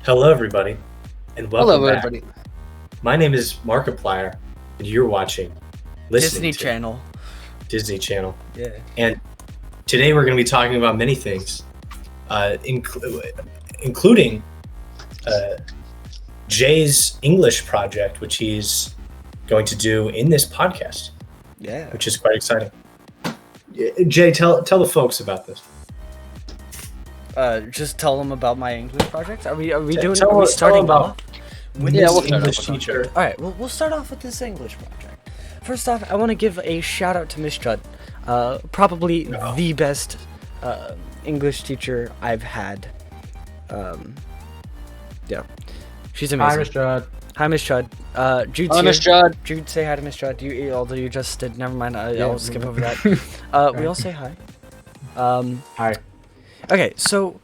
Hello, everybody, and welcome Hello, back. everybody. My name is Markiplier, and you're listening Disney to Channel. Disney Channel. Yeah. And today we're going to be talking about many things, including Jay's English project, which he's going to do in this podcast, Yeah. which is quite exciting. Jay, tell the folks about this. Just tell them about my English project. Are we Tell them starting about off with this we'll start English off with teacher. All right. Well, we'll start off with this English project. First off, I want to give a shout out to Miss Judd. Probably the best English teacher I've had. Yeah. She's amazing. Hi, Miss Judd. Hi, Miss Judd. Jude's Hi, here. Miss Judd. Jude, say hi to Miss Judd. Although you just did. Never mind. I'll skip over that. We all say hi. Hi. Okay, so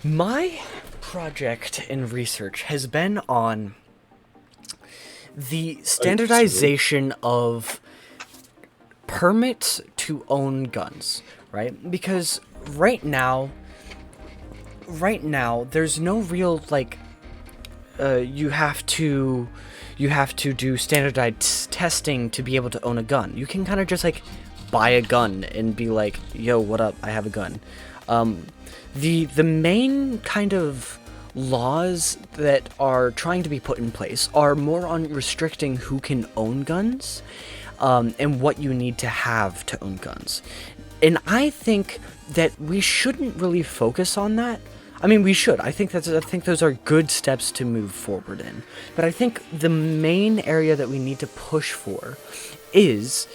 my project in research has been on the standardization of permits to own guns, right? Because right now there's no real you have to do standardized testing to be able to own a gun. You can kind of just buy a gun and be like, yo, what up, I have a gun. The main kind of laws that are trying to be put in place are more on restricting who can own guns, and what you need to have to own guns. And I think that we shouldn't really focus on that. I mean, we should. I think those are good steps to move forward in. But I think the main area that we need to push for is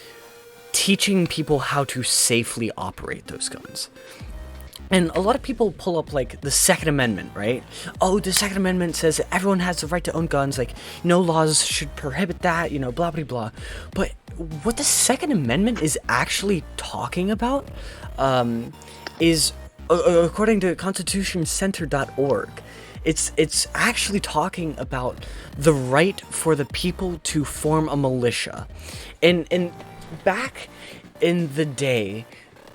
teaching people how to safely operate those guns. And a lot of people pull up the Second Amendment, right? Oh, the Second Amendment says that everyone has the right to own guns, no laws should prohibit that, blah, blah, blah. But what the Second Amendment is actually talking about is, according to constitutioncenter.org, it's actually talking about the right for the people to form a militia. And back in the day,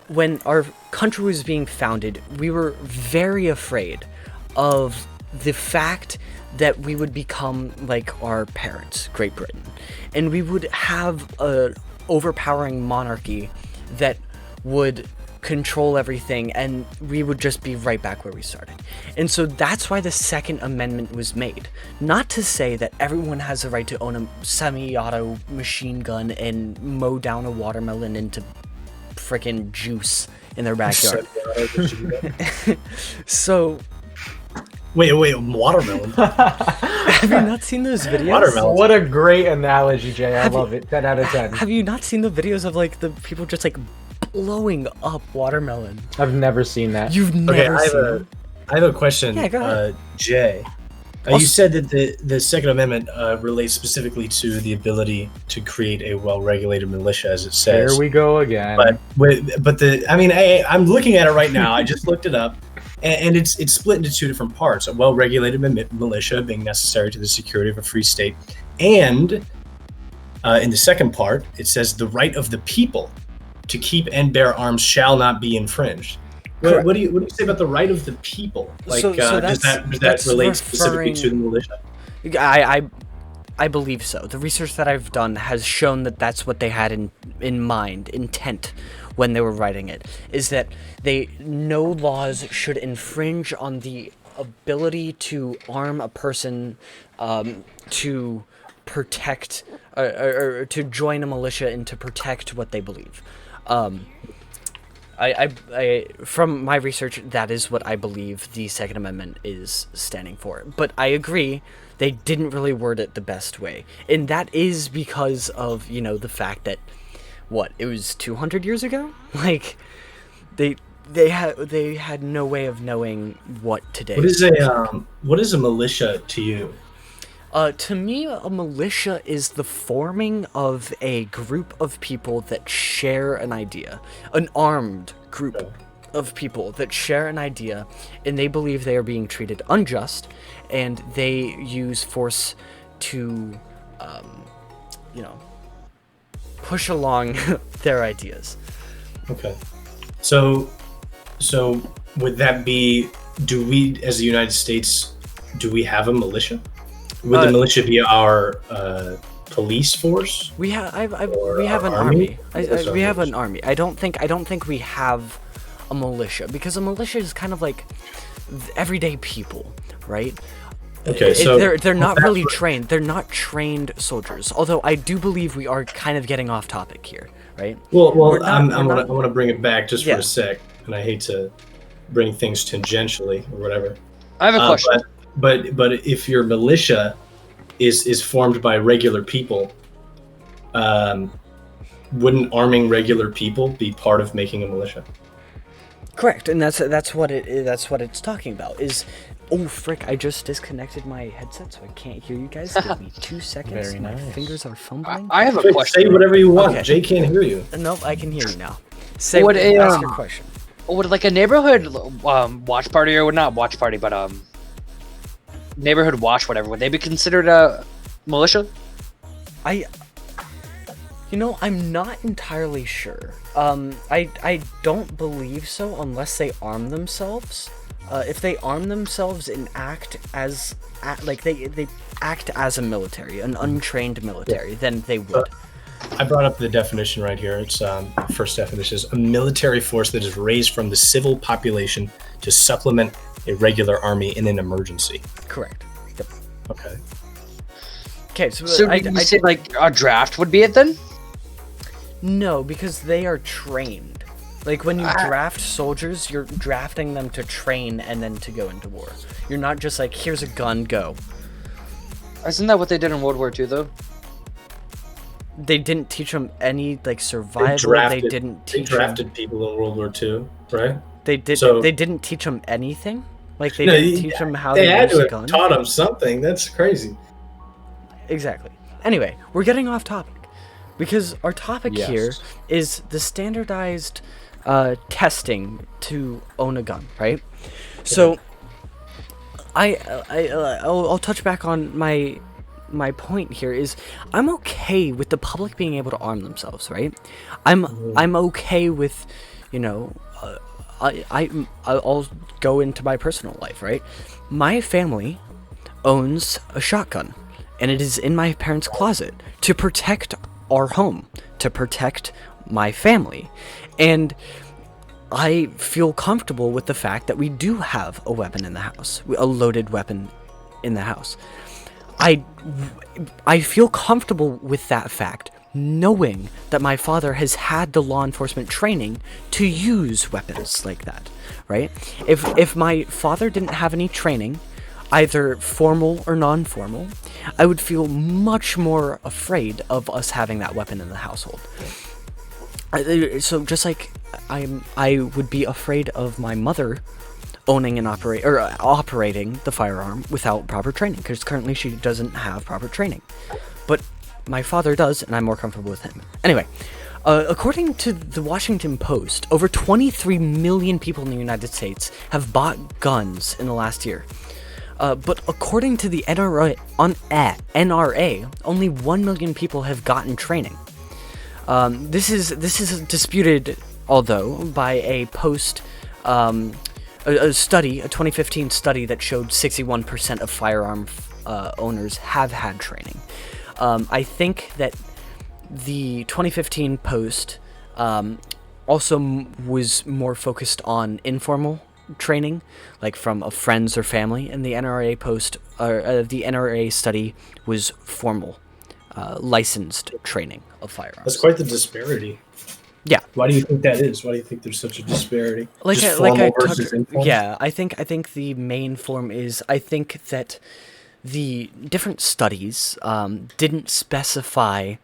when our country was being founded, we were very afraid of the fact that we would become like our parents, Great Britain, and we would have a overpowering monarchy that would control everything, and we would just be right back where we started. And so that's why the Second Amendment was made. Not to say that everyone has the right to own a semi-auto machine gun and mow down a watermelon into freaking juice in their backyard. So Wait, watermelon. have you not seen those videos? Watermelon. What a great analogy, Jay. I love it. 10 out of 10. Have you not seen the videos of the people just blowing up watermelon? I've never seen that. You've never seen I have a question, Yeah, go ahead. Jay. You said that the Second Amendment relates specifically to the ability to create a well-regulated militia, as it says. Here we go again. I'm looking at it right now. I just looked it up, and it's split into two different parts: a well-regulated militia being necessary to the security of a free state, and in the second part, it says the right of the people to keep and bear arms shall not be infringed. What do you say about the right of the people? Does that relate specifically to the militia? I believe so. The research that I've done has shown that that's what they had in mind, intent, when they were writing it, is that no laws should infringe on the ability to arm a person to protect or to join a militia and to protect what they believe. I from my research, that is what I believe the Second Amendment is standing for. But I agree, they didn't really word it the best way. And that is because of, the fact that, it was 200 years ago? They had no way of knowing what today. What is a militia to you? To me, a militia is the forming of a group of people that share an idea. An armed group of people that share an idea, and they believe they are being treated unjust, and they use force to, push along their ideas. Okay. So would that be, do we as the United States do we have a militia? Would the militia be our police force? We have we have an army. We have an army. I don't think we have a militia, because a militia is kind of like everyday people, right? Okay, so they're not really trained. They're not trained soldiers. Although I do believe we are kind of getting off topic here, right? Well, I want to bring it back just for a sec, and I hate to bring things tangentially or whatever. I have a question. But if your militia is formed by regular people, wouldn't arming regular people be part of making a militia? Correct, and that's what it's talking about. Oh frick! I just disconnected my headset, so I can't hear you guys. Give me 2 seconds. Very My nice. fingers are fumbling. I have a question. Say whatever you want. Okay. Jay can't hear you. Nope, I can hear you now. Say Ask your question. Would like a neighborhood watch party, or not watch party, but neighborhood watch, whatever, would they be considered a militia? I'm not entirely sure. I don't believe so unless they arm themselves. If they arm themselves and act as they act as a military, an untrained military, then they would. I brought up the definition right here. It's first definition is a military force that is raised from the civil population to supplement a regular army in an emergency. Correct. Yep. Okay. Okay, So you say like a draft would be it then? No, because they are trained. Like, when you draft soldiers, you're drafting them to train and then to go into war. You're not just like, here's a gun, go. Isn't that what they did in World War II, though? They didn't teach them any, like, survival. They drafted people in World War II, right? They didn't teach them anything? Like, they didn't teach them how to had use to a gun? have taught them something. That's crazy. Exactly. Anyway, we're getting off topic. Because our topic here is the standardized testing to own a gun, right? So, I'll touch back on my point here is I'm okay with the public being able to arm themselves, right? I'm okay with, I'll go into my personal life, right? My family owns a shotgun, and it is in my parents' closet to protect our home, to protect my family. And I feel comfortable with the fact that we do have a weapon in the house, a loaded weapon in the house. I feel comfortable with that fact, knowing that my father has had the law enforcement training to use weapons like that, right? If my father didn't have any training, either formal or non-formal, I would feel much more afraid of us having that weapon in the household. So just like I would be afraid of my mother owning and operating the firearm without proper training, because currently she doesn't have proper training. But my father does, and I'm more comfortable with him. Anyway, according to the Washington Post, over 23 million people in the United States have bought guns in the last year. But according to the NRA, only 1 million people have gotten training. This is disputed, although, by a study, a 2015 study that showed 61% of firearm owners have had training. I think that the 2015 post also was more focused on informal training, like from friends or family, and the NRA post, the NRA study was formal, licensed training of firearms. That's quite the disparity. Yeah. Why do you think that is? Why do you think there's such a disparity? Like Just I formal touched, versus informal? yeah, I think the main form is, I think that the different studies didn't specify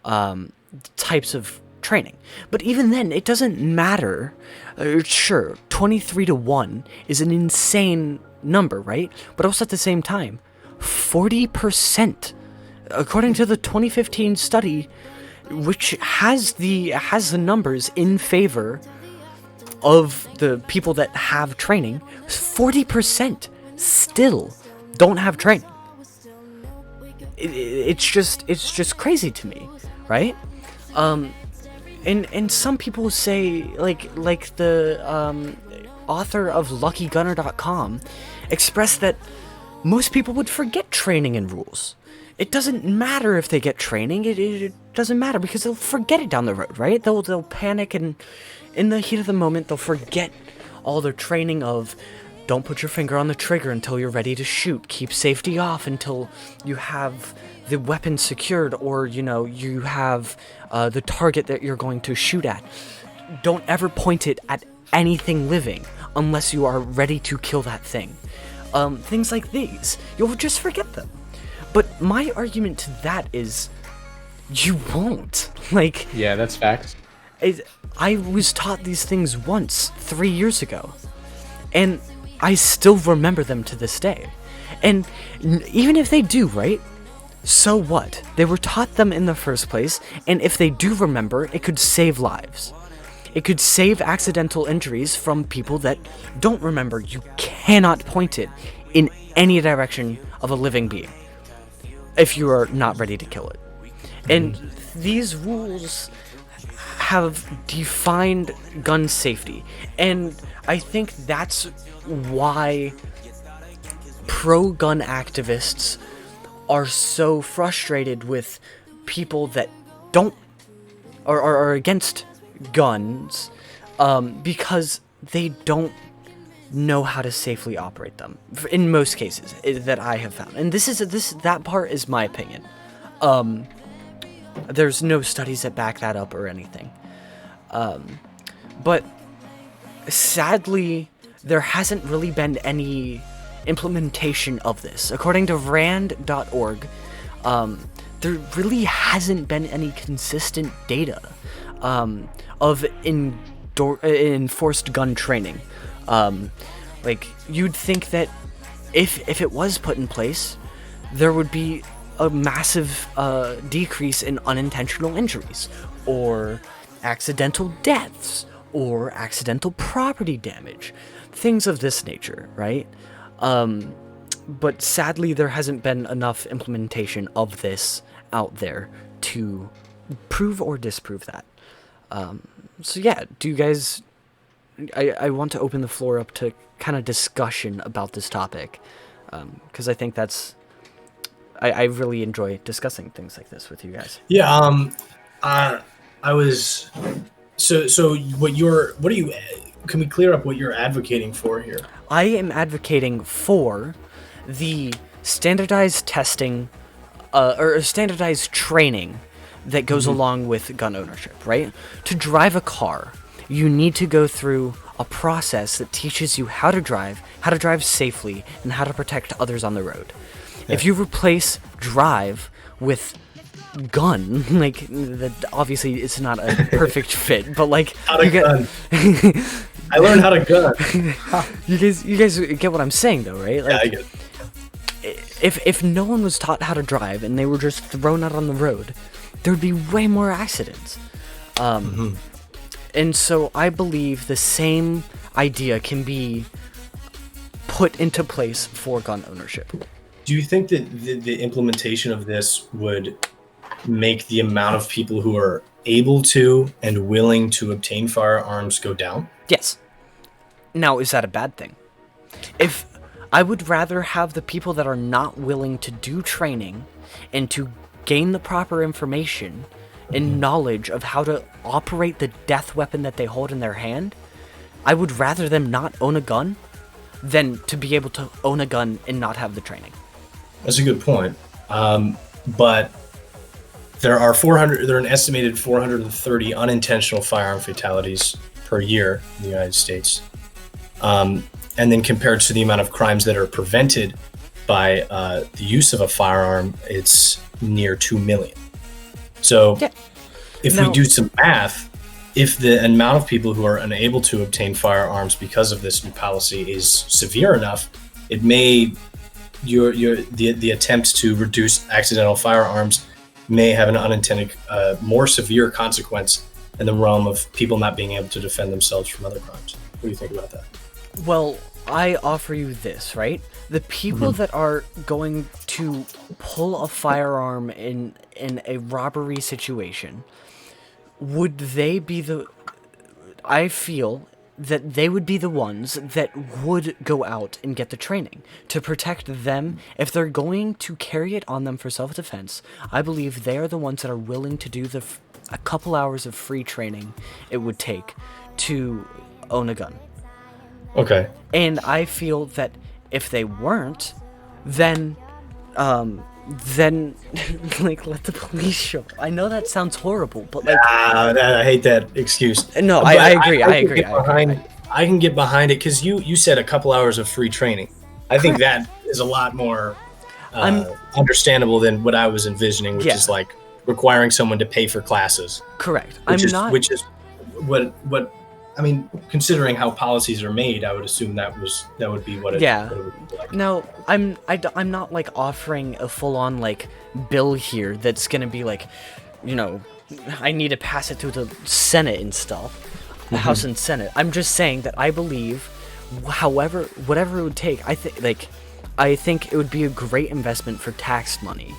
types of training. But even then, it doesn't matter. Sure, 23-1 is an insane number, right? But also at the same time, 40%, according to the 2015 study, which has the numbers in favor of the people that have training, 40% still don't have training. It's just crazy to me, right? And some people say, like the author of LuckyGunner.com expressed that most people would forget training and rules. It doesn't matter if they get training. It doesn't matter because they'll forget it down the road, right? They'll panic, and in the heat of the moment, they'll forget all their training of don't put your finger on the trigger until you're ready to shoot. Keep safety off until you have the weapon secured, or, you know, you have the target that you're going to shoot at. Don't ever point it at anything living unless you are ready to kill that thing. Things like these, you'll just forget them. But my argument to that is, you won't. Like, Yeah, that's facts. I was taught these things once, 3 years ago, and I still remember them to this day. And even if they do, right? So what? They were taught them in the first place, and if they do remember, it could save lives. It could save accidental injuries from people that don't remember. You cannot point it in any direction of a living being if you are not ready to kill it. And these rules have defined gun safety. And I think that's why pro-gun activists are so frustrated with people that don't or are against guns, because they don't know how to safely operate them in most cases that I have found. And that part is my opinion. There's no studies that back that up or anything. But sadly, there hasn't really been any implementation of this. According to rand.org, there really hasn't been any consistent data of enforced gun training. Like, you'd think that if it was put in place, there would be a massive decrease in unintentional injuries, or accidental deaths, or accidental property damage, things of this nature, right? But sadly, there hasn't been enough implementation of this out there to prove or disprove that. So yeah, do you guys... I want to open the floor up to kind of discussion about this topic, because I think that's... I really enjoy discussing things like this with you guys. Yeah, I was... So what are you... Can we clear up what you're advocating for here? I am advocating for the standardized testing, or standardized traive that goes along with gun ownership, right? To drive a car, you need to go through a process that teaches you how to drive safely, and how to protect others on the road. Yeah. If you replace drive with gun, like, that obviously it's not a perfect fit, but like, gun. I learned how to gun. You guys get what I'm saying, though, right? Like, yeah, I get it. If no one was taught how to drive and they were just thrown out on the road, there would be way more accidents. And so I believe the same idea can be put into place for gun ownership. Do you think that the implementation of this would make the amount of people who are able to and willing to obtain firearms go down? Yes. Now, is that a bad thing? If I would rather have the people that are not willing to do training and to gain the proper information and knowledge of how to operate the death weapon that they hold in their hand, I would rather them not own a gun than to be able to own a gun and not have the training. That's a good point. But there are an estimated 430 unintentional firearm fatalities per year in the United States. And then compared to the amount of crimes that are prevented by the use of a firearm, it's near 2 million. So if we do some math, if the amount of people who are unable to obtain firearms because of this new policy is severe enough, it may the attempt to reduce accidental firearms may have an unintended, more severe consequence in the realm of people not being able to defend themselves from other crimes. What do you think about that? Well, I offer you this, right? The people that are going to pull a firearm in a robbery situation, would they be I feel that they would be the ones that would go out and get the training to protect them. If they're going to carry it on them for self-defense, I believe they are the ones that are willing to do a couple hours of free training it would take to own a gun. Okay. And I feel that if they weren't, then like, let the police show. I know that sounds horrible, but like, I hate that excuse. No, But I agree. I agree. I can get behind it because you said a couple hours of free training. I think that is a lot more understandable than what I was envisioning, which is like requiring someone to pay for classes. Correct. Which is what I mean, considering how policies are made, I would assume that would be what it would be like. No, I'm not like offering a full-on like bill here that's gonna be like, you know, I need to pass it through the Senate and stuff, the House and Senate. I'm just saying that I believe, whatever it would take, I think it would be a great investment for tax money,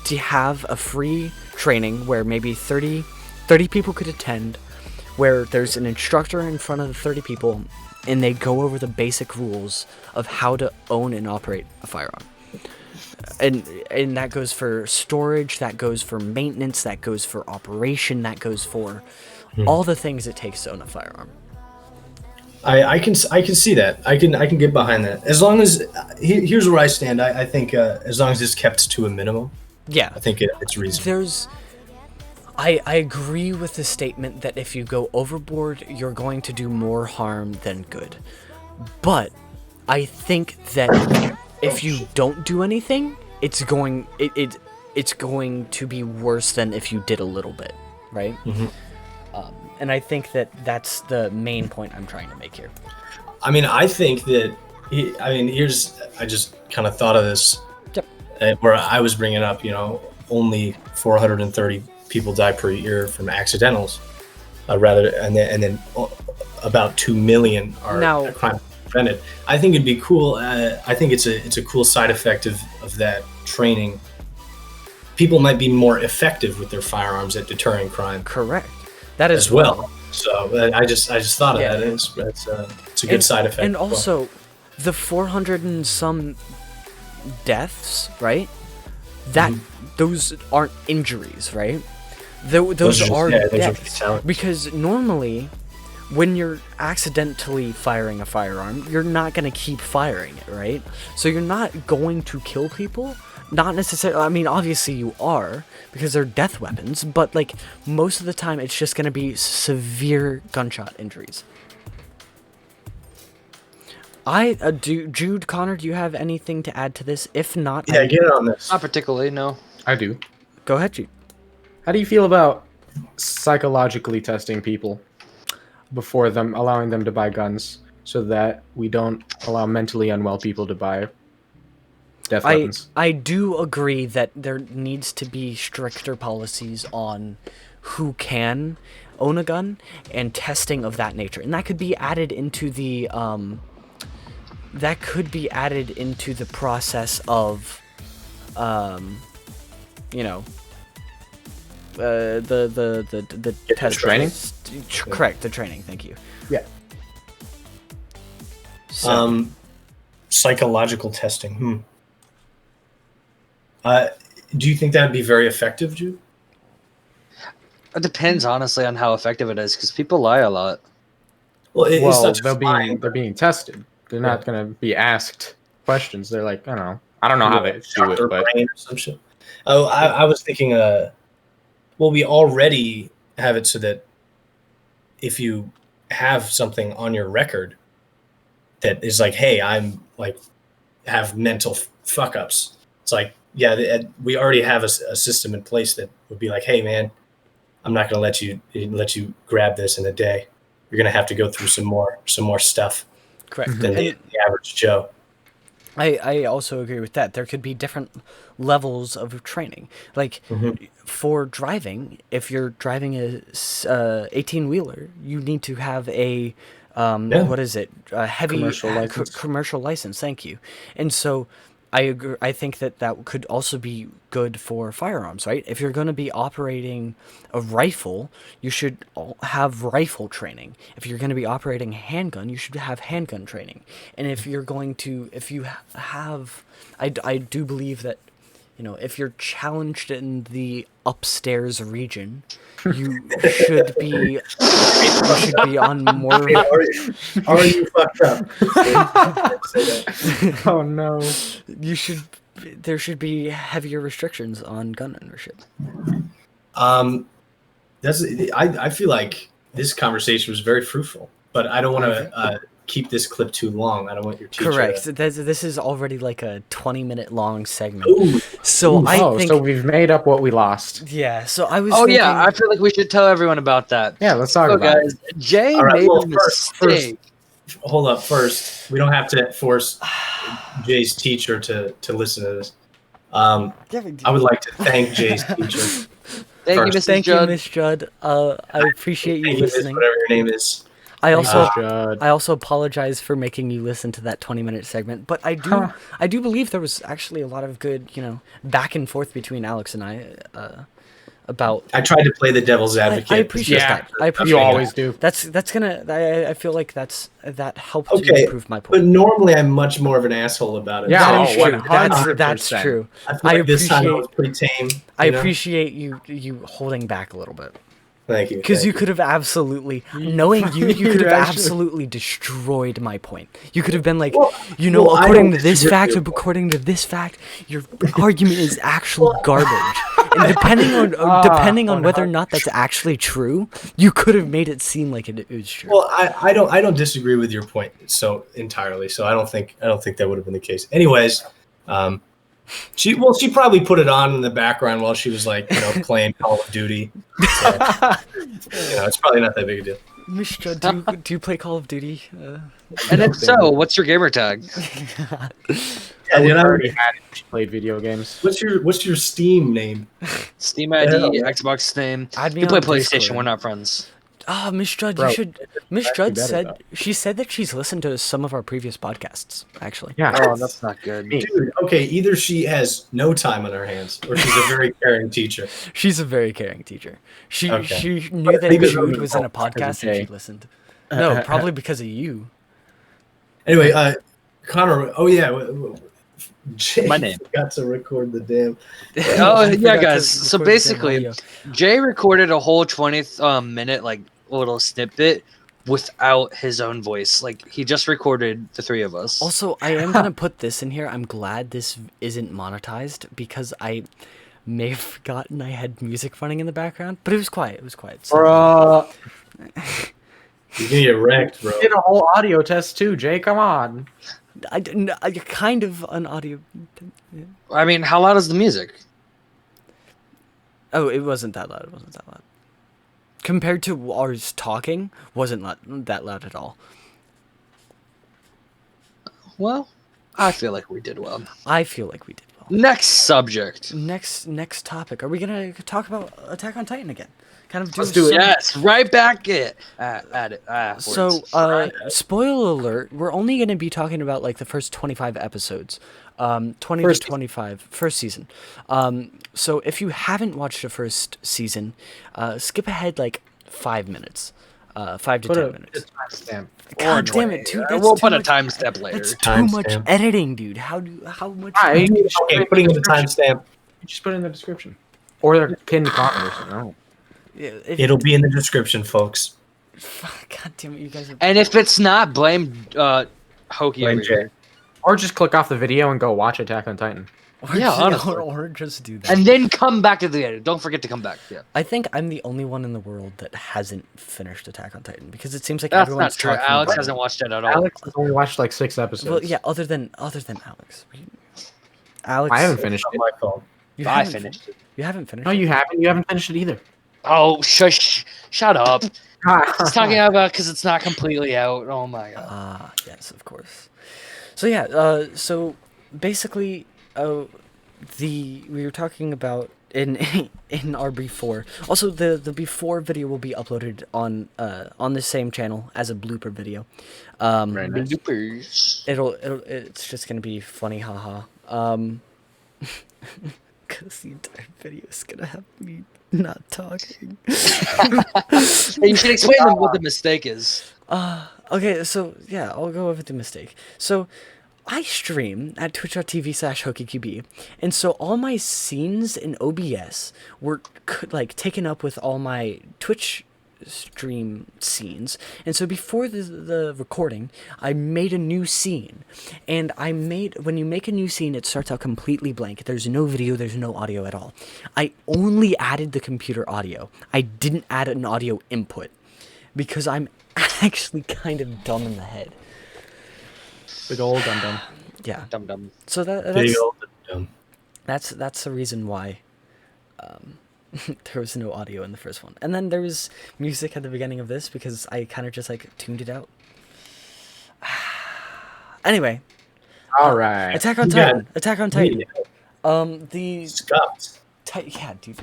to have a free training where maybe 30 people could attend, where there's an instructor in front of the 30 people, and they go over the basic rules of how to own and operate a firearm. And that goes for storage, that goes for maintenance, that goes for operation, that goes for all the things it takes to own a firearm. I can see that. I can get behind that. As long as here's where I stand. I think as long as it's kept to a minimum. Yeah. I think it's reasonable. I agree with the statement that if you go overboard, you're going to do more harm than good. But I think that if you don't do anything, it's going to be worse than if you did a little bit, right? And I think that that's the main point I'm trying to make here. I mean, I think that I just kind of thought of this where I was bringing up, only 430 people die per year from accidentals, and then about 2 million are crime prevented. I think it'd be cool. I think it's a cool side effect of that training. People might be more effective with their firearms at deterring crime. Correct. That is as well. So I just thought of that. It's a good side effect. And also, the 400 and some deaths, right? Those aren't injuries, right? Those are deaths. Because normally, when you're accidentally firing a firearm, you're not going to keep firing it, right? So you're not going to kill people. Not necessarily. I mean, obviously you are, because they're death weapons. But like most of the time, it's just going to be severe gunshot injuries. Jude, Connor, do you have anything to add to this? If not, get on this. Not particularly, no. I do. Go ahead, Jude. How do you feel about psychologically testing people before allowing them to buy guns, so that we don't allow mentally unwell people to buy death weapons? I do agree that there needs to be stricter policies on who can own a gun and testing of that nature, and that could be added into the process of the test training. Correct, the training. Thank you. Yeah. So, psychological testing. Do you think that would be very effective, Jude? It depends, honestly, on how effective it is, because people lie a lot. Well, they're being tested. They're not going to be asked questions. They're like, I don't know how they do it, but some shit. I was thinking. Well, we already have it so that if you have something on your record that is like, hey, I'm like have mental fuck ups. It's like, we already have a system in place that would be like, hey, man, I'm not going to let you grab this in a day. You're going to have to go through some more stuff. correct. Than the average Joe. I also agree with that. There could be different levels of training. Like for driving, if you're driving a 18-wheeler, you need to have a what is it? A heavy commercial license. Commercial license. Thank you. And so I agree. I think that could also be good for firearms, right? If you're going to be operating a rifle, you should have rifle training. If you're going to be operating a handgun, you should have handgun training. And if you have, I do believe that, if you're challenged in the upstairs region, you should be on more. Are you fucked up? Oh no. There should be heavier restrictions on gun ownership. I feel like this conversation was very fruitful, but I don't want to keep this clip too long. I don't want your teacher. Correct. This is already like a 20-minute long segment. Ooh. So I think. So we've made up what we lost. Yeah. So I was. Oh thinking, yeah, I feel like we should tell everyone about that. Yeah, let's talk So about guys, it. Jay All right, made well, a mistake. Hold up. First, we don't have to force Jay's teacher to listen to this. I would like to thank Jay's teacher. Thank you, Mrs. Thank you, Judd. Miss Judd. I appreciate you Thank you, Miss listening. whatever your name is. I also Judd. I also apologize for making you listen to that 20-minute segment, but I do believe there was actually a lot of good, back and forth between Alex and I about. I tried to play the devil's advocate. I appreciate that. I appreciate You that. always do. That's gonna. I feel like that helped Okay, to prove my But point. normally I'm much more of an asshole about it. Yeah, That is oh, true. 100%. That's true. I feel like this time I was pretty tame. I you know? appreciate you holding back a little bit. Thank you. Because thank you could have absolutely, knowing you could have actually- absolutely destroyed my point. You could have been like, Well, I according don't to this disagree fact, with you. according to this fact, your argument is actual garbage. And depending on whether or not that's actually true, you could have made it seem like it was true. Well, I don't disagree with your point so entirely. So I don't think that would have been the case. Anyways, she probably put it on in the background while she was playing Call of Duty. So, it's probably not that big a deal. Miss Judd, do you play Call of Duty? And if so, what's your gamer tag? Yeah, We dude, already had it. She played video games. what's your Steam name? Steam ID, Yeah. Xbox name. Add me You play on PlayStation. Discord. We're not friends. Ah, Miss Judd, Bro, you should. Miss actually Judd better, said though. she said that she's listened to some of our previous podcasts. Actually, Yeah. Oh, that's not good. Dude, okay, either she has no time on her hands or she's a very caring teacher. she's a very caring teacher. She knew But that maybe she it was in a because of podcast and Jay. she listened. No, probably because of you. Anyway, Connor. Oh yeah, Jay My name. forgot to record the damn. Oh I yeah, forgot to guys. So record the basically, audio. Jay recorded a whole 20th minute little snippet without his own voice. Like he just recorded the three of us. Also, I am gonna put this in here. I'm glad this isn't monetized because I may have forgotten I had music running in the background, but it was quiet. It was quiet. So. Bruh. You're gonna get wrecked, bro. Did a whole audio test too, Jay. Come on. I kind of an audio. I mean, how loud is the music? Oh, it wasn't that loud. It wasn't that loud. Compared to ours talking, wasn't that loud at all. Well, I feel like we did well. I feel like we did well. Next subject. Next topic. Are we gonna talk about Attack on Titan again? Kind of Let's do it. Yes, right back at it. So, spoiler alert, we're only going to be talking about the first 25 episodes. 20 First to 25, first season. So if you haven't watched the first season, skip ahead 5 minutes. 5 to 10 minutes. Timestamp. God damn it, dude. That's We'll too put a much, timestamp later. that's too much Timestamp. editing, dude. How much? Alright, Okay, putting in the timestamp. Just put it in the description. Or the pinned comment or something. I don't know. It'll be in the description, folks. God damn it, you guys are... And if it's not, blame Hokey Blame over Jay. here. Or just click off the video and go watch Attack on Titan. Yeah, honestly. or just do that. And then come back to the edit. Don't forget to come back. Yeah. I think I'm the only one in the world that hasn't finished Attack on Titan because it seems like That's everyone's not true. talking Alex about hasn't it. watched it at all. Alex has only watched 6 episodes. Well, yeah, other than Alex. Alex, I haven't finished Not it. my fault. You I haven't finished it. You haven't finished. No, you haven't. You haven't finished it either. Oh, shush. Shut up. He's talking about because it's not completely out. Oh my god. Ah, yes, of course. So yeah, so basically, we were talking about in in our before. Also, the before video will be uploaded on the same channel as a blooper video. Very nice. Bloopers. It's just gonna be funny, haha. Because the entire video is gonna have me not talking. Hey, you should explain them what the mistake is. Okay, so yeah, I'll go over the mistake. So I stream at twitch.tv/HokeyQB, and so all my scenes in OBS were like taken up with all my Twitch stream scenes, and so before the recording, I made a new scene, and when you make a new scene, it starts out completely blank. There's no video, there's no audio at all. I only added the computer audio. I didn't add an audio input because I'm actually kind of dumb in the head. Big old dum-dum. Yeah. Dum dum. So Big old dumb. that's the reason why there was no audio in the first one. And then there was music at the beginning of this because I kind of just like tuned it out. Anyway, All right. Attack on Yeah. Titan. Attack on Titan. The Scott. yeah, dude.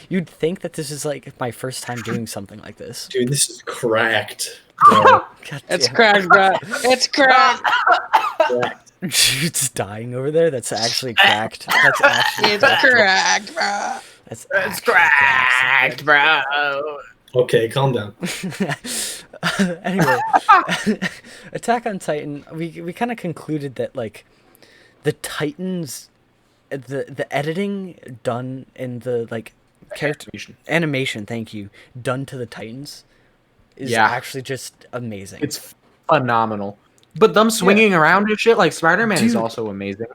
You'd think that this is like my first time doing something like this. Dude, this is cracked. God It's damn. cracked, bro. It's cracked. Cracked. Dude's dying over there. That's actually cracked. That's actually It's cracked, bro. That's It's cracked, bro. Okay, calm down. Anyway, Attack on Titan. We kind of concluded that like the Titans, the editing done in the like character animation. Thank you. Done to the Titans is actually just amazing. It's phenomenal. But them swinging around and shit like Spider-Man is Dude. also amazing.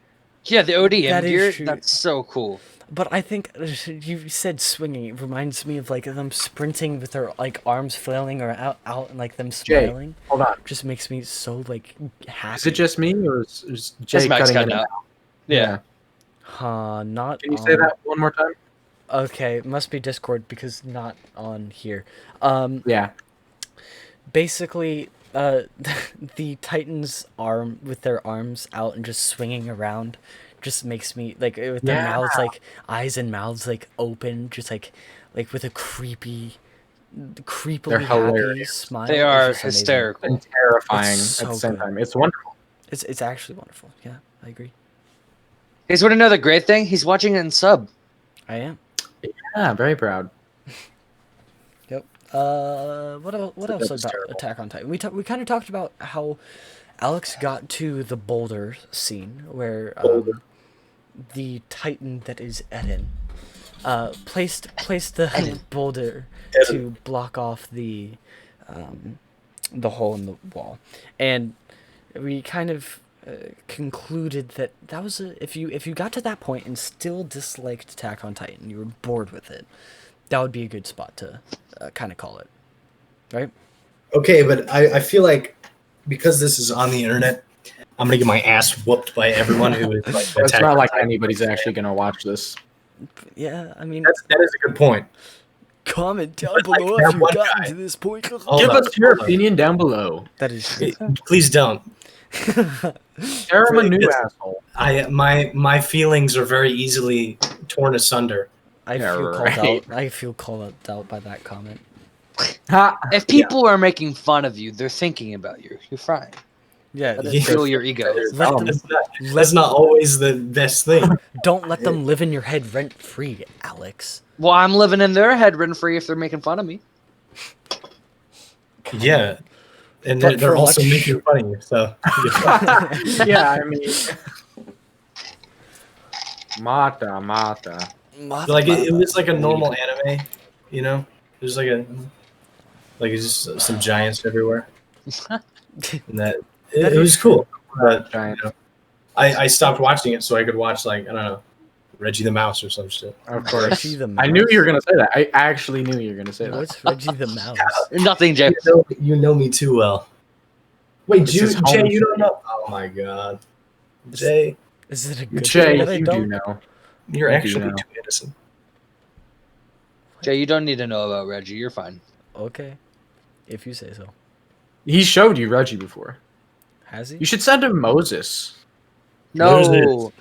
Yeah, the ODM That is gear. true. That's so cool. But I think you said swinging. It reminds me of like them sprinting with their like arms flailing or out and like them Jay, smiling. hold on. Just makes me so like happy. Is it just me or is Jay That's Max cutting it cutting out? out. Yeah. Not. Can you say that one more time? Okay, it must be Discord because not on here. Yeah. Basically, the Titans' arm with their arms out and just swinging around just makes me like with their mouths like eyes and mouths like open, just like with a creepily They're happy hilarious. smile. They It's are just amazing. hysterical. And terrifying It's at the so same good. time. It's wonderful. It's actually wonderful. Yeah, I agree. You guys want to know the great thing? He's watching it in sub. I am. Yeah, very proud. Yep. What else That was about terrible. Attack on Titan? We kind of talked about how Alex got to the boulder scene where the Titan that is Eden placed the boulder to block off the hole in the wall, and we kind of concluded that was if you got to that point and still disliked Attack on Titan, you were bored with it, that would be a good spot to kind of call it, right? Okay, but I feel like because this is on the internet, I'm gonna get my ass whooped by everyone who is like. It's not like anybody's actually going to watch this. Yeah, I mean, That is a good point. comment down But, like, below that if you one got guy- to this point. Hold Give up, us your hold up. opinion down below. That is true. Please don't. Share him a new It's- asshole. My feelings are very easily torn asunder. I Yeah, feel called right. out. I feel called out by that comment. Ha! If people are making fun of you, they're thinking about you. You're fine. Yeah, Let Yeah. it fuel your ego. Let them- That's not always the best thing. don't let them live in your head rent free, Alex. Well, I'm living in their head rent free if they're making fun of me. Yeah, and But they're for also much- making fun of you. So Yeah, I mean. Mata. like it was like a normal anime, you know. There's like it's just some giants everywhere, and it was cool. But Giant. you know, I stopped watching it so I could watch like I don't know, Reggie the Mouse or some shit. Of course. Reggie the I knew Mouse? you were going to say that. I actually knew you were going to say that. What's Reggie the Mouse? Nothing, Jay. You know me too well. Wait, This is Jay, home you don't free. know? Oh my god, Jay, Is it a good Jay, thing that I you don't? do know. you're I do actually know. too innocent. Jay, you don't need to know about Reggie. You're fine. Okay, if you say so. He showed you Reggie before. Has he? You should send him Moses. No. Moses.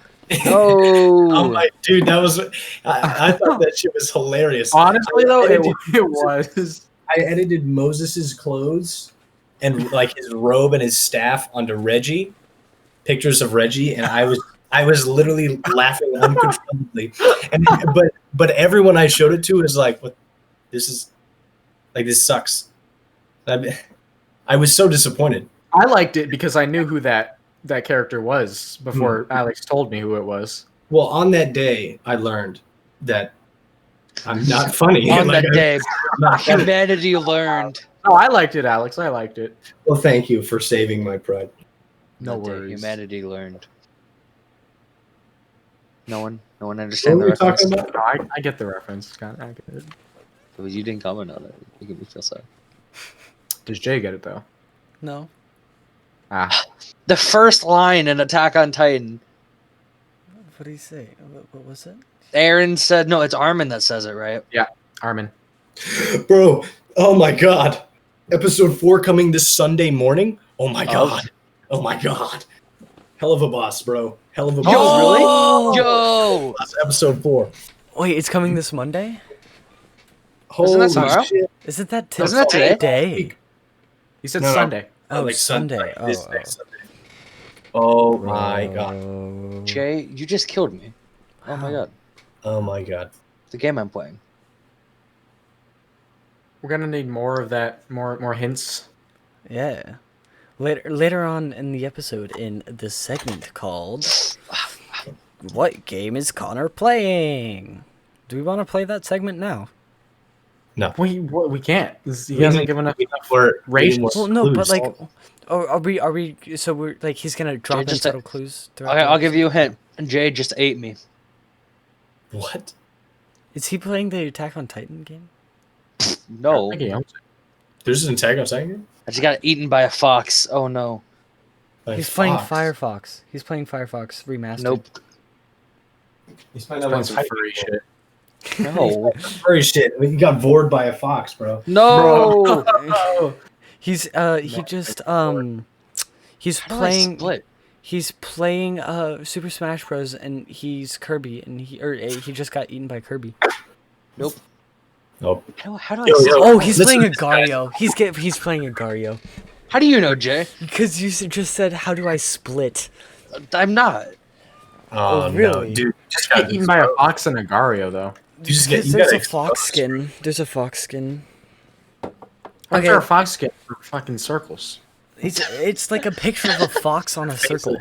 Oh No. my dude, that was I thought that shit was hilarious. Honestly, though, it edited- was. I edited Moses's clothes and like his robe and his staff onto Reggie, pictures of Reggie, and I was literally laughing uncontrollably. And but everyone I showed it to was like, "What? This is like this sucks." I was so disappointed. I liked it because I knew who that character was before Alex told me who it was. Well, on that day, I learned that I'm not funny. On Like, that day, I'm not funny. humanity learned. Oh, I liked it, Alex. I liked it. Well, thank you for saving my pride. No That day, worries. humanity learned. No one What understand were the we talking reference. about? No, I get the reference. I get it. Because you didn't comment on it. You make me feel sad. Does Jay get it though? No. Ah, The first line in Attack on Titan. What did he say? What was it? Aaron said, no, it's Armin that says it, right? Armin. Bro, oh my god. Episode 4 coming this Sunday morning? Oh my god. Oh my god. Hell of a boss, bro. Hell of a boss. Oh, really? Yo! That's episode 4. Wait, it's coming this Monday? Holy that tomorrow? shit. Isn't that Isn't that today? today? He said No. Sunday. Oh, Like it's Sunday. This Oh, next Sunday. Oh my god. god. Jay, you just killed me. Oh my god. Oh my god. The game I'm playing. We're gonna need more of that. More hints. Yeah. Later on in the episode, in this segment called "What Game Is Connor Playing?" Do we want to play that segment now? We can't. He We hasn't need- given us we need more- rations. we need Well, more no, but clues. like, are we? So we're like, he's gonna drop in just- subtle clues. throughout Okay, the I'll give episode? you a hint. Jay just ate me. What? Is he playing the Attack on Titan game? No. I think he owns it. There's an Attack on Titan? I just got eaten by a fox. Oh no. Like, He's playing Fox. Firefox. He's playing Firefox remastered. Nope. He's playing Playing that some one furry shit. No. Furry shit. I mean, you got bored by a fox, bro. No. Oh, He's he No, just he's How do I playing split? he's playing Super Smash Bros. And he's Kirby and he just got eaten by Kirby. Nope. Nope. How do I Yo, split? yo. Oh, he's Listen playing to a this, guys. Gario. He's playing a Gario. How do you know, Jay? Because you just said, "How do I split?" I'm not. Oh, Oh, really? no, dude. You just get got eaten by a fox and a Gario though. You just get. Because You there's gotta a fox expose. skin. There's a fox skin. What's our fox get for fucking circles? It's like a picture of a fox on a circle.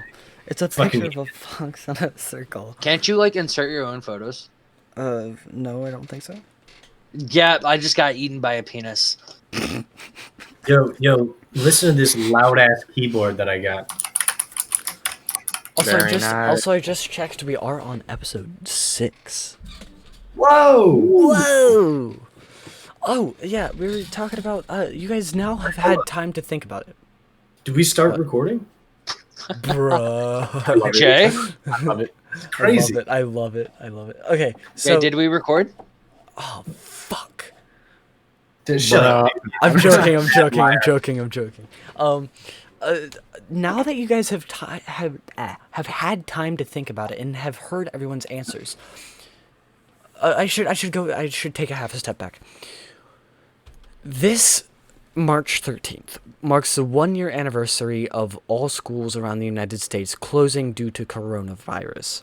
It's a Fucking picture of a fox on a circle. Can't you like insert your own photos? No, I don't think so. Yeah, I just got eaten by a penis. Yo, listen to this loud ass keyboard that I got. Also, Very nice. I just checked. We are on episode 6. Whoa! Whoa! Oh yeah, we were talking about. You guys now have had time to think about it, Did we start recording? bruh. Jay, I love it. Crazy. I love it. Okay, so Jay, did we record? oh fuck. Shut up. I'm joking. Now that you guys have had time to think about it and have heard everyone's answers, I should take a half a step back. This March 13th marks the 1-year anniversary of all schools around the United States closing due to coronavirus,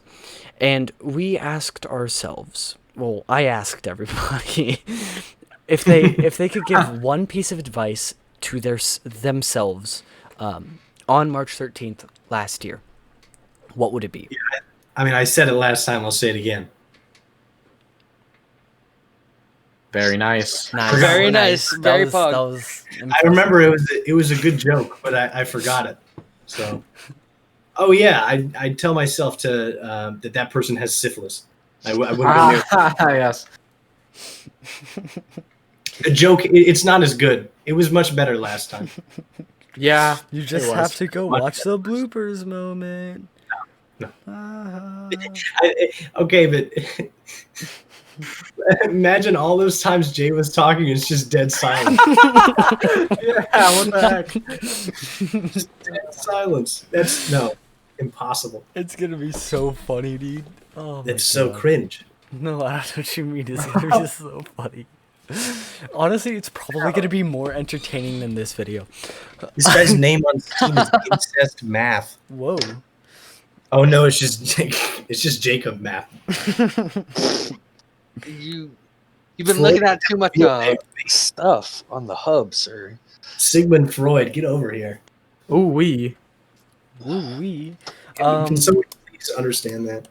and we asked ourselves. Well, I asked everybody if they could give one piece of advice to themselves on March 13th last year, what would it be? I mean, I said it last time. I'll say it again. Very nice. Very nice, very pug. That was I remember it was a good joke, but I forgot it. So, oh yeah, I'd tell myself to that person has syphilis. I wouldn't go near. Yes. The joke, it's not as good. It was much better last time. Yeah. You just it was. have to go Much watch the bloopers moment. No. Ah. Okay, but imagine all those times Jay was talking, it's just dead silence. Yeah. What the heck? Just dead silence. That's no. impossible. It's gonna be so funny, dude. Oh my It's so God. cringe. No, I don't know what you mean. It's gonna be so funny. Honestly, it's probably gonna be more entertaining than this video. This guy's name on Steam is Incest Math. Whoa. Oh no, it's just Jacob Math. You've been looking at too much stuff on the hub, sir. Sigmund Freud, get over here. Ooh wee. Ooh wee. Can someone please understand that?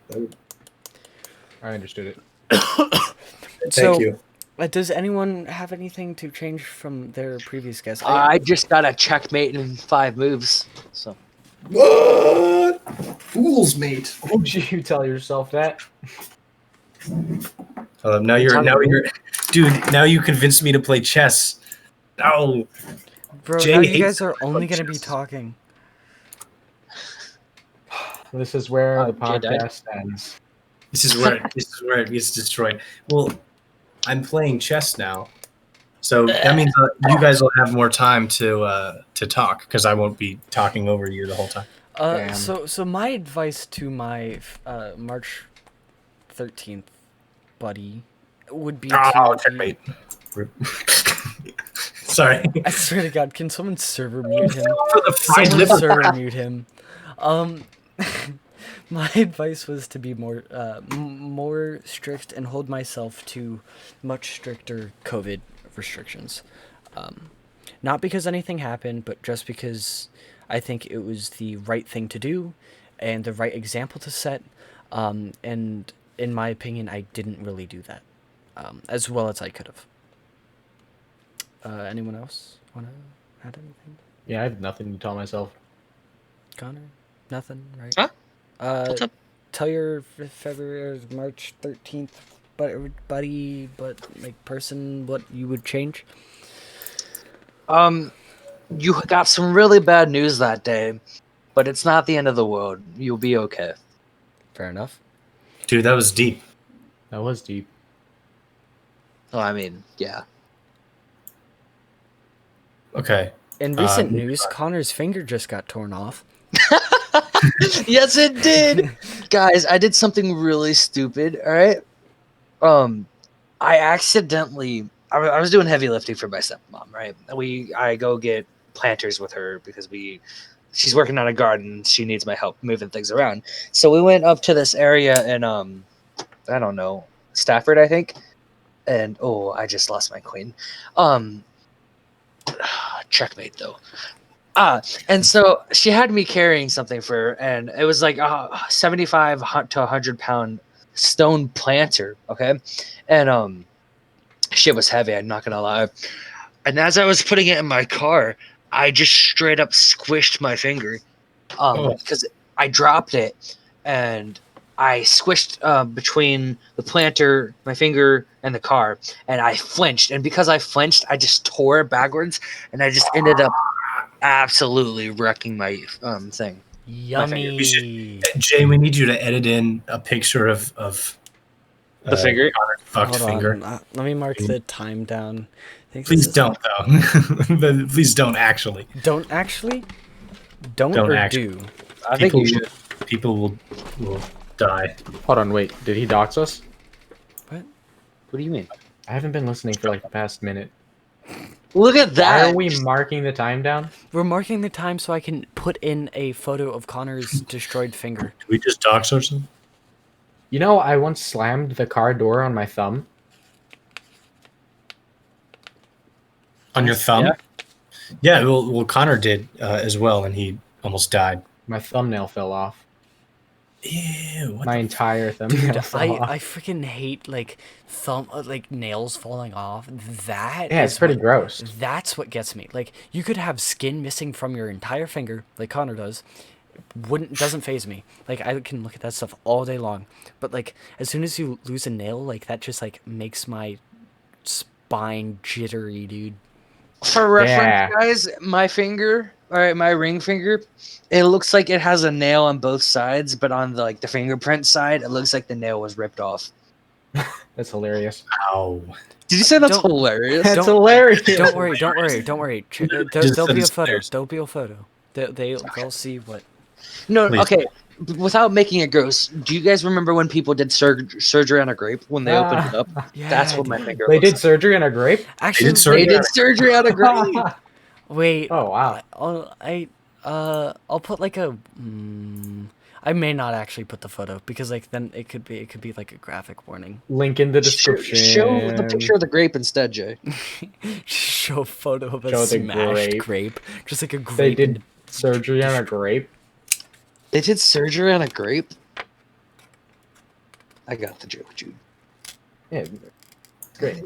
I understood it. Thank you. Does anyone have anything to change from their previous guess? I just got a checkmate in 5 moves. So What? Fools, mate. Would you tell yourself that? Now you're, dude. Now you convinced me to play chess. No, Bro, Jay now you hates guys are only gonna be chess. talking. This is where the Jay died. podcast ends. this is where it gets destroyed. Well, I'm playing chess now, so that means you guys will have more time to talk because I won't be talking over you the whole time. Damn. So my advice to my March 13th buddy would be Oh, to checkmate. Sorry. I swear to God, can someone server mute him? For the fried Someone liver. server mute him. My advice was to be more strict and hold myself to much stricter COVID restrictions. Not because anything happened, but just because I think it was the right thing to do and the right example to set. And in my opinion, I didn't really do that as well as I could have. Anyone else want to add anything? Yeah, I have nothing to tell myself. Connor? Nothing, right? Huh? What's up? Tell your February or March 13th buddy, person, what you would change. You got some really bad news that day, but it's not the end of the world. You'll be okay. Fair enough. Dude, that was deep. That was deep. Well, I mean, yeah. Okay. In recent news, Connor's finger just got torn off. Yes, it did. Guys, I did something really stupid, all right? I accidentally I was doing heavy lifting for my stepmom, right? I go get planters with her because she's working on a garden, she needs my help moving things around. So we went up to this area in I don't know, Stafford, I think. And I just lost my queen. Checkmate though. And so she had me carrying something for her, and it was like a 75 to 100 pound stone planter, okay? And shit was heavy, I'm not gonna lie. And as I was putting it in my car, I just straight up squished my finger. Because I dropped it and I squished between the planter, my finger, and the car, and I flinched. And because I flinched, I just tore it backwards, and I just ended up absolutely wrecking my thing. Yummy. Jay, we need you to edit in a picture of The finger? fucked Hold finger. on. Let me mark the time down. Please don't, though. Please don't actually. Don't actually? Don't Don't or actually. do? I think you should. People will die. Hold on, wait. Did he dox us? What? What do you mean? I haven't been listening for like the past minute. Look at Why that. are we marking the time down? We're marking the time so I can put in a photo of Connor's destroyed finger. Did we just dox ourselves? You know, I once slammed the car door on my thumb. On your thumb? Yeah. Yeah, well, Connor did as well, and he almost died. My thumbnail fell off. Ew, what My the entire thumbnail Dude, fell off. I freaking hate nails falling off. That Yeah, is it's pretty what- gross. That's what gets me. Like, you could have skin missing from your entire finger, like Connor does. Doesn't phase me. Like, I can look at that stuff all day long. But like, as soon as you lose a nail, like that just like makes my spine jittery, dude. For reference, Yeah. guys, my finger, all right, my ring finger, it looks like it has a nail on both sides, but on the fingerprint side, it looks like the nail was ripped off. That's hilarious. Ow. Did you say that's Don't- hilarious? That's Don't- hilarious. Don't worry. There'll be a Just photo. upstairs. They'll see what. No, Please. okay. Without making it gross, do you guys remember when people did surgery on a grape when they opened it up? Yeah, That's what my finger They looks did surgery on a grape? Actually, did surgery They did surgery on a grape. wait. Oh, wow. I'll put like a. I may not actually put the photo because like then it could be like a graphic warning. Link in the description. Show the picture of the grape instead, Jay. Show a photo of a Show the smashed grape. grape, just like a grape. They did surgery on a grape? They did surgery on a grape? I got the joke, Jude. Yeah. Great.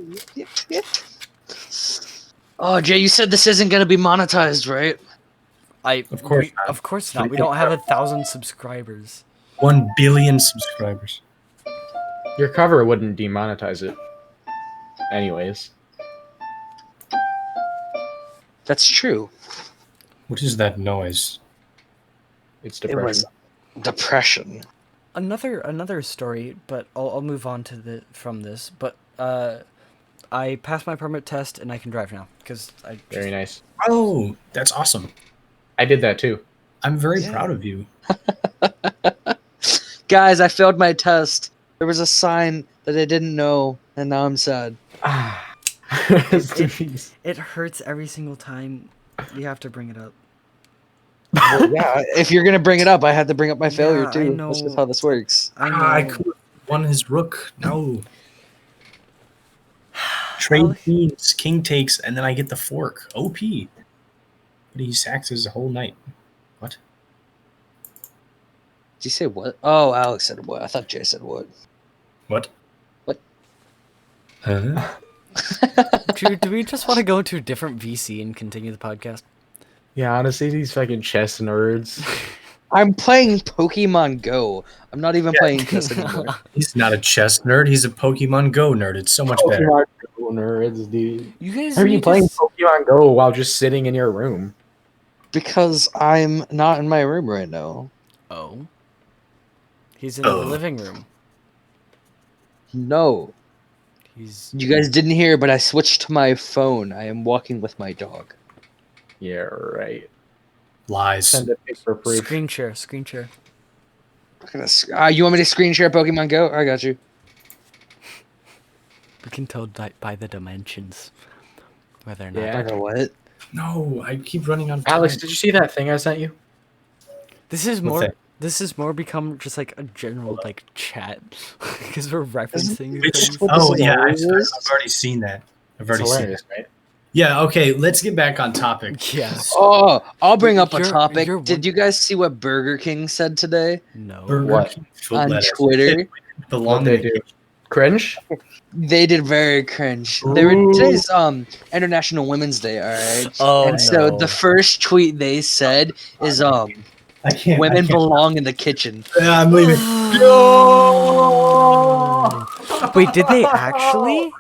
Oh, Jay, you said this isn't going to be monetized, right? Of course not. Of course not. We don't have 1,000 subscribers. 1 billion subscribers. Your cover wouldn't demonetize it. Anyways. That's true. What is that noise? It's It depression. was depression. Another story, but I'll move on to from this. But I passed my permit test and I can drive now because I Very nice. Oh, that's awesome. I did that too. I'm very Yeah. proud of you. Guys, I failed my test. There was a sign that I didn't know, and now I'm sad. it hurts every single time you have to bring it up. Well, yeah, if you're going to bring it up, I had to bring up my failure, Yeah, I too. know. That's just how this works. I know. could have won his rook. No. Trade queens, king takes, and then I get the fork. OP. But he sacks his whole knight. What? Did you say what? Oh, Alex said what? I thought Jay said what. What? What? Huh? Do we just want to go into a different VC and continue the podcast? Yeah, honestly, these fucking chess nerds. I'm playing Pokemon Go. I'm not even playing chess anymore. He's not a chess nerd. He's a Pokemon Go nerd. It's so much better. Pokemon Go nerds, dude. You guys How are you need playing to Pokemon Go while just sitting in your room? Because I'm not in my room right now. Oh. He's in the living room. No. He's You guys didn't hear, but I switched to my phone. I am walking with my dog. Yeah, right. Lies. Send a picture proof. screen share. You want me to screen share Pokemon Go? I got you. We can tell by the dimensions whether or not. Yeah. I know what? No, I keep running on. Alex, time. did you see that thing I sent you? This is What's more. that? This is more become just like a general like chat because we're referencing Which, things. what oh this yeah, I've is? already seen that. I've It's already seen hilarious, it. right? Yeah. Okay. Let's get back on topic. Yeah. Oh, I'll bring up a You're- topic. you're Did one- you guys see what Burger King said today No. Burger What? King foot on lettuce. Twitter? Belong What'd in they the do? Cringe? They did very cringe. They were Ooh. today's International Women's Day, all right? Oh And so no. the first tweet they said is I can't. women I can't. belong in the kitchen. Yeah, I'm leaving. Wait, did they actually?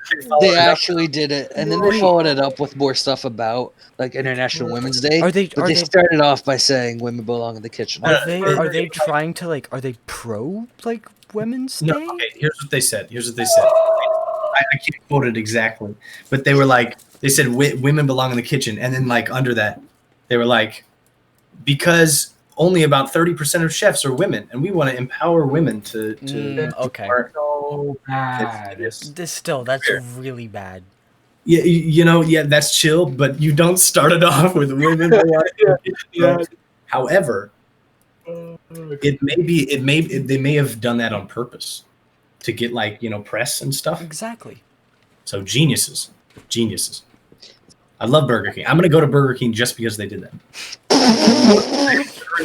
They actually did it, and then they followed it up with more stuff about like International Women's Day. Are they? But Are they they? started off by saying women belong in the kitchen. Are they? Are they trying to like? Are they pro like Women's No, Day? okay, here's what they said. I can't quote it exactly, but they were like, they said women belong in the kitchen, and then like under that, they were like, because only about 30% of chefs are women, and we want to empower women to Okay. work. So bad. This still, that's really bad. Yeah, you know, yeah, that's chill, but you don't start it off with women. belong in the kitchen. Yeah. However, they may have done that on purpose to get like, you know, press and stuff. Exactly. So geniuses. I love Burger King. I'm gonna go to Burger King just because they did that.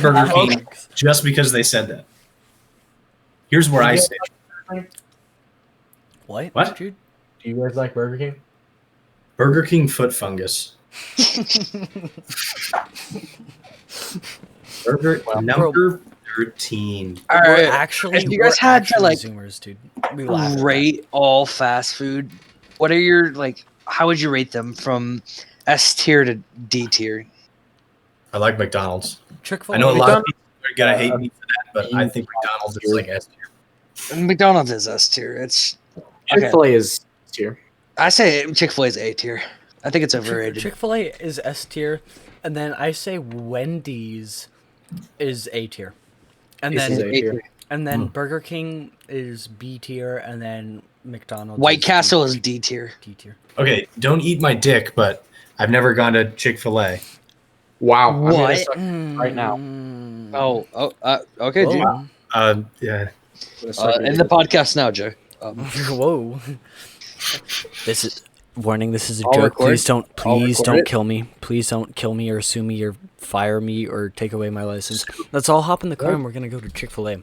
Burger King just because they said that. Here's where I say, What? Dude? Do you guys like Burger King? Burger King foot fungus. Burger number 13. All We're right, actually, if you guys we're had to, actually like, Zoomers, dude. We laugh at that. rate all fast food. What are your like? How would you rate them from S tier to D tier? I like McDonald's. Chick-fil-A. I know a lot of people are gonna hate me for that, but I you- think McDonald's is like S tier. McDonald's is S tier. It's okay. Chick-fil-A is tier. I say Chick-fil-A is A tier. I think it's overrated. Chick-fil-A is S tier, and then I say Wendy's is A tier, and This is then A tier. Burger King is B tier, and then McDonald's. White is Castle D is D tier. D tier. Okay, don't eat my dick, but I've never gone to Chick-fil-A. Wow. I'm gonna What? suck right now. Okay, Whoa. Joe. Yeah. I'm gonna suck your End the dick. podcast now, Joe. Whoa. This is warning. This is a I'll joke. record. Please don't. I'll Please record don't it. kill me. Please don't kill me or sue me or fire me or take away my license. Let's all hop in the car and we're gonna go to Chick-fil-A.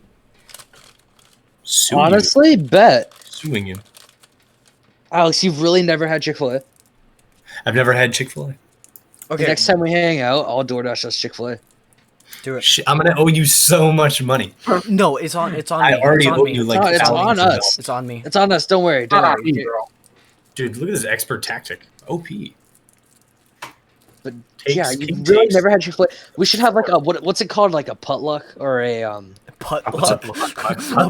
Honestly, bet. Suing you. Alex, you've really never had Chick-fil-A? I've never had Chick-fil-A. Okay. The next time we hang out, I'll DoorDash us Chick-fil-A. Do it. Shit, I'm gonna owe you so much money. No, it's on. It's on I me. already it's on owe me. you like It's on thousands of us. It's on me. It's on us. Don't worry. Don't Ah, worry. me, bro. Dude, look at this expert tactic. OP. But Takes, yeah, you king really takes. never had Chick-fil-A. We should have like a what's it called? Like a potluck or a Potluck. Potluck.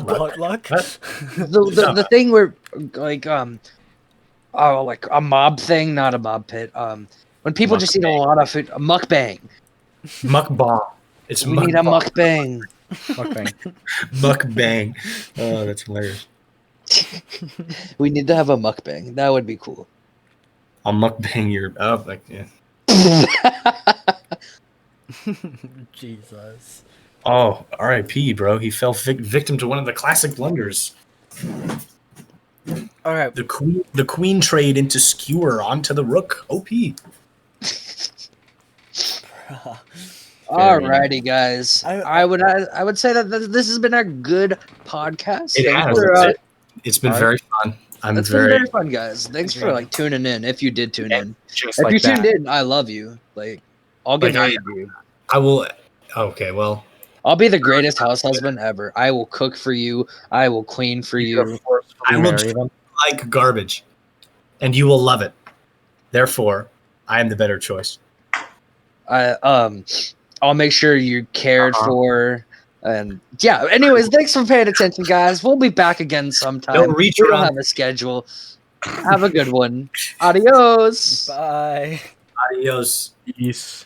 Potluck. the thing where like like a mob thing, not a mob pit. When people just eat a lot of food, a mukbang. Mukbang. It's We need a mukbang. mukbang. Mukbang. Oh, that's hilarious. We need to have a mukbang. That would be cool. I'll mukbang your like yeah. Jesus. Oh, R.I.P. Bro. He fell victim to one of the classic blunders. All right. The queen trade into skewer onto the rook. OP. Alrighty, guys. I- I would say that this has been a good podcast. It Thanks has. for, It's been All right. very fun. I'm it's been very very fun, guys. Thanks for like tuning in. If you did tune in, Just if like you that. tuned in, I love you. Like, I'll get Like, married to you. I will. Okay, well, I'll be the greatest house husband ever. I will cook for you. I will clean for You're you. forcefully I will marry them. like garbage, and you will love it. Therefore, I am the better choice. I'll make sure you're cared Uh-huh. for. And yeah, anyways, thanks for paying attention, guys. We'll be back again sometime. Don't reach We don't around. have a schedule. Have a good one. Adios. Bye. Adios. Peace.